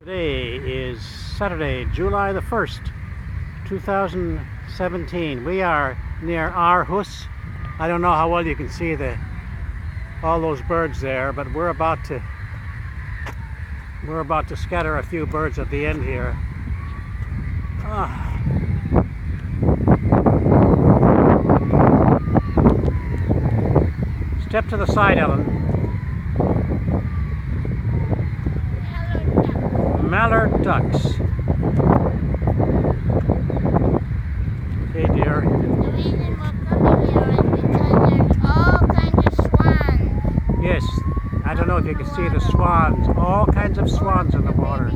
Today is Saturday, July the 1st, 2017. We are near Aarhus. I don't know how well you can see all those birds there, but we're about to scatter a few birds at the end here. Step to the side, Ellen. Mallard ducks. Okay, dear. The reason we're coming here is because there's all kinds of swans. Yes, I don't know if you can see the swans. All kinds of swans in the water.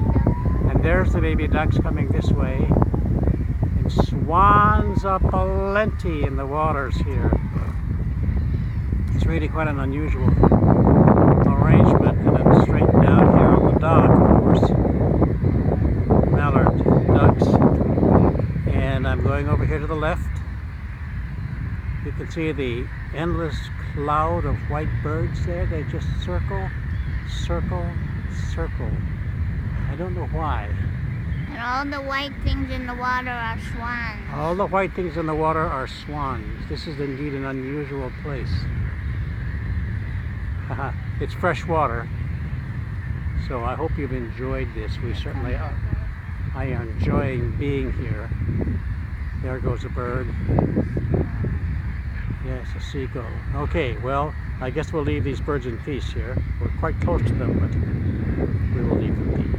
And there's the baby ducks coming this way. And swans aplenty in the waters here. It's really quite an unusual arrangement. And then straight down here on the dock, of course, mallard ducks. And I'm going over here to the left. You can see the endless cloud of white birds there. They just circle, circle, circle. I don't know why. And all the white things in the water are swans. All the white things in the water are swans. This is indeed an unusual place. It's fresh water. So I hope you've enjoyed this. We certainly are. I am enjoying being here. There goes a bird. Yes, a seagull. Okay, well, I guess we'll leave these birds in peace here. We're quite close to them, but we will leave them in peace.